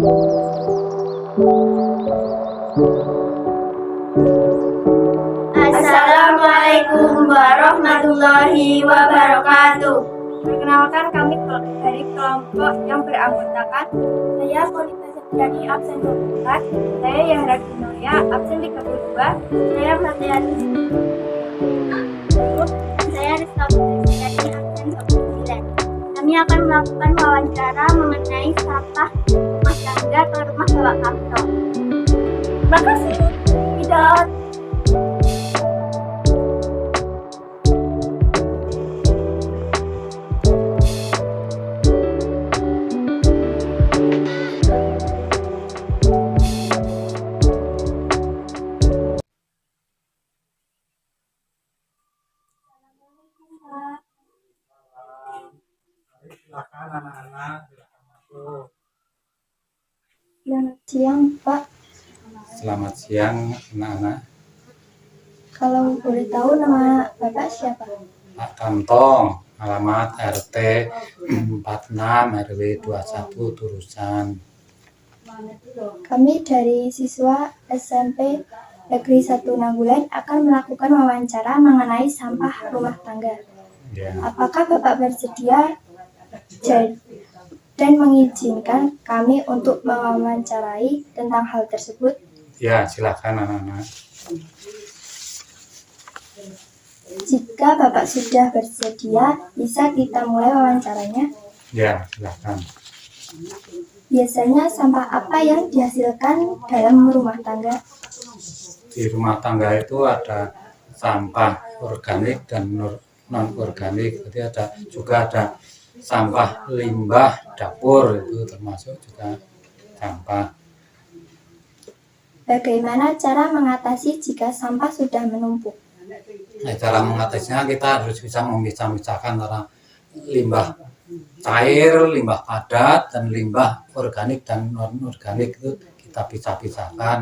Assalamualaikum warahmatullahi wabarakatuh. Perkenalkan, kami dari kelompok yang beranggotakan saya Polita Septiani absen 24, saya Yahra Ginoya absen 32, saya Pratyani, Saya Rizka Putri absen 29. Kami akan melakukan wawancara mengenai sampah rumah tangga ke rumah Bapak Kamto. Terima kasih. Tidak. Silakan anak-anak, silakan masuk. Selamat siang, Pak. Selamat siang anak-anak. Kalau boleh tahu nama Bapak siapa? Pak Kamto, alamat RT 46 RW 21 Turusan. Kami dari siswa SMP Negeri 1 Nagulan akan melakukan wawancara mengenai sampah rumah tangga. Ya, Apakah Bapak bersedia dan mengizinkan kami untuk mewawancarai tentang hal tersebut? ya silakan anak-anak. Jika Bapak sudah bersedia, bisa kita mulai wawancaranya. Ya, silakan. Biasanya sampah apa yang dihasilkan dalam rumah tangga? Di rumah tangga itu ada sampah organik dan non organik. Jadi juga ada sampah limbah dapur, itu termasuk juga sampah. Bagaimana cara mengatasi jika sampah sudah menumpuk? Nah, cara mengatasinya kita harus bisa memisah-misahkan antara limbah cair, limbah padat, dan limbah organik dan non-organik. Itu kita pisah-pisahkan.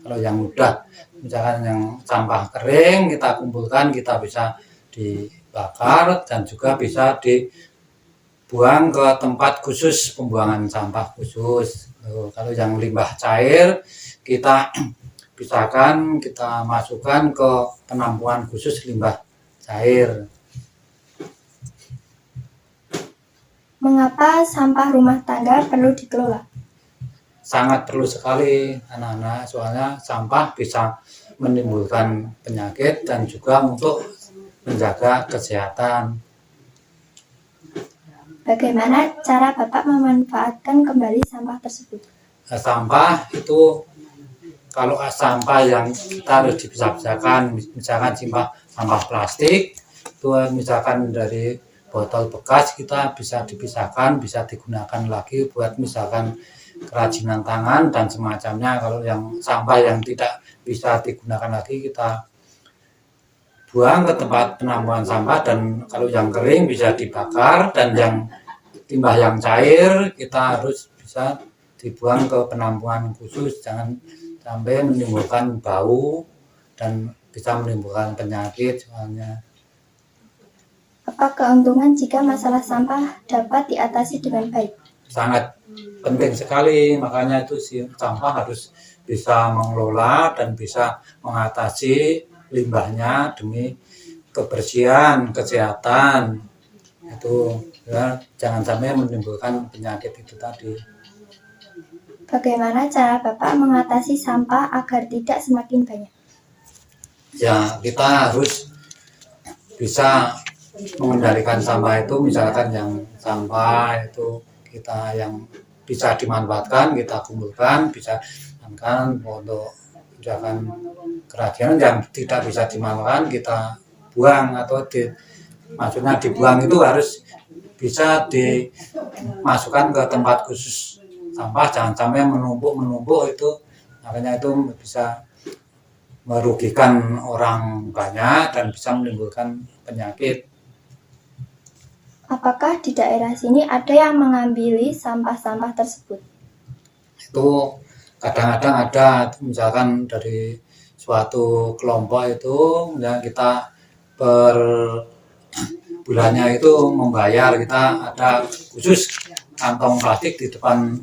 Kalau yang mudah, misalkan yang sampah kering kita kumpulkan, kita bisa dibakar dan juga bisa dibuang ke tempat khusus pembuangan sampah khusus. Kalau yang limbah cair kita pisahkan, kita masukkan ke penampungan khusus limbah cair. Mengapa sampah rumah tangga perlu dikelola? Sangat perlu sekali anak-anak, soalnya sampah bisa menimbulkan penyakit dan juga untuk menjaga kesehatan. Bagaimana cara Bapak memanfaatkan kembali sampah tersebut? Nah, sampah itu kalau sampah yang kita harus dipisah-pisahkan, misalkan sampah plastik itu misalkan dari botol bekas kita bisa dipisahkan, bisa digunakan lagi buat misalkan kerajinan tangan dan semacamnya. Kalau yang sampah yang tidak bisa digunakan lagi kita buang ke tempat penampungan sampah, dan kalau yang kering bisa dibakar, dan yang limbah yang cair kita harus bisa dibuang ke penampungan khusus, jangan sampai menimbulkan bau dan bisa menimbulkan penyakit soalnya. Apa keuntungan jika masalah sampah dapat diatasi dengan baik? Sangat penting sekali, makanya itu sampah harus bisa mengelola dan bisa mengatasi limbahnya demi kebersihan, kesehatan. Itu ya, jangan sampai menimbulkan penyakit itu tadi. Bagaimana cara Bapak mengatasi sampah agar tidak semakin banyak? Ya, kita harus bisa mengendalikan sampah itu, misalkan yang sampah itu kita yang bisa dimanfaatkan kita kumpulkan, bisa kan untuk misalkan kerajinan yang tidak bisa dimanfaatkan kita buang, atau maksudnya dibuang itu harus bisa dimasukkan ke tempat khusus sampah, jangan sampai menumpuk itu, makanya itu bisa merugikan orang banyak dan bisa menimbulkan penyakit. Apakah di daerah sini ada yang mengambil sampah-sampah tersebut? Itu kadang-kadang ada, misalkan dari suatu kelompok itu ya, kita per bulannya itu membayar, kita ada khusus kantong plastik di depan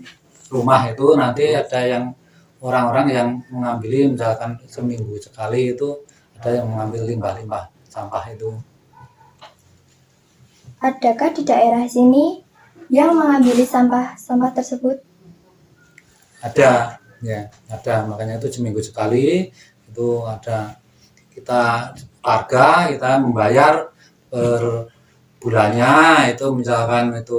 rumah itu nanti ada yang orang-orang yang mengambil misalkan seminggu sekali itu ada yang mengambil limbah-limbah sampah itu. Adakah di daerah sini yang mengambil sampah-sampah tersebut? Ada, ya, ada. Makanya itu seminggu sekali itu ada kita warga kita membayar per bulannya itu misalkan itu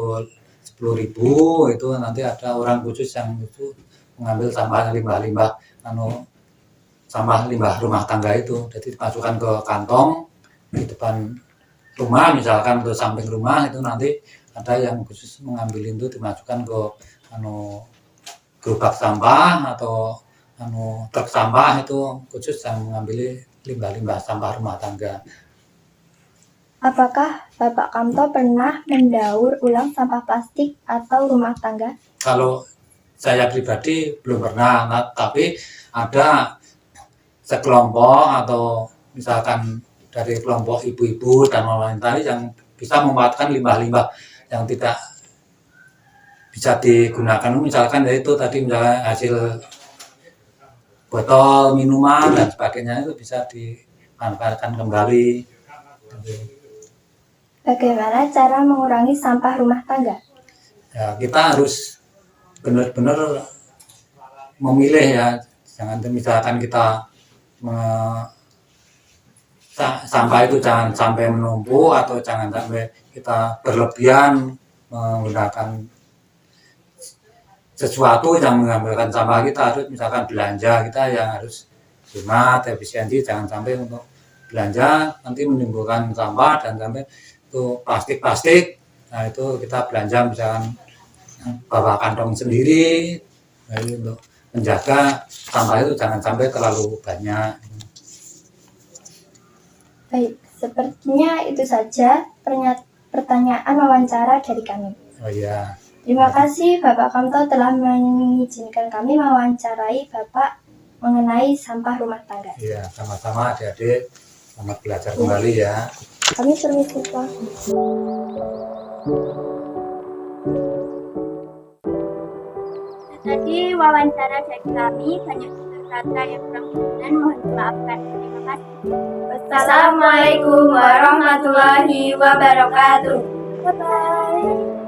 10.000 itu nanti ada orang khusus yang itu mengambil sampah limbah-limbah sampah limbah rumah tangga itu. Jadi dimasukkan ke kantong di depan rumah misalkan ke samping rumah itu nanti ada yang khusus mengambil itu dimasukkan ke gerobak sampah atau truk sampah itu khusus yang mengambil limbah-limbah sampah rumah tangga. Apakah Bapak Kamto pernah mendaur ulang sampah plastik atau rumah tangga? Kalau saya pribadi belum pernah, tapi ada sekelompok atau misalkan dari kelompok ibu-ibu dan wanita yang bisa memanfaatkan limbah-limbah yang tidak bisa digunakan, misalkan itu tadi misalnya hasil botol minuman dan sebagainya itu bisa dimanfaatkan kembali. Bagaimana cara mengurangi sampah rumah tangga? Ya, kita harus benar-benar memilih ya, jangan misalkan kita sampah itu jangan sampai menumpuk atau jangan sampai kita berlebihan menggunakan sesuatu yang mengambilkan sampah. Kita harus misalkan belanja kita yang harus hemat efisiensi, jangan sampai untuk belanja nanti menimbulkan sampah dan sampai itu plastik. Nah itu kita belanja misalkan bawa kantong sendiri, nah, untuk menjaga sampah itu jangan sampai terlalu banyak. Baik, sepertinya itu saja pertanyaan wawancara dari kami. Oh iya. Terima kasih Bapak Kamto telah mengizinkan kami mewawancarai Bapak mengenai sampah rumah tangga. Iya, sama-sama adik-adik, selamat belajar kembali ya. Kami permisi, Pak. Tadi wawancara dari kami banyak kata yang kurang berkenan, mohon dimaafkan. Terima kasih. Assalamualaikum warahmatullahi wabarakatuh. Bye-bye.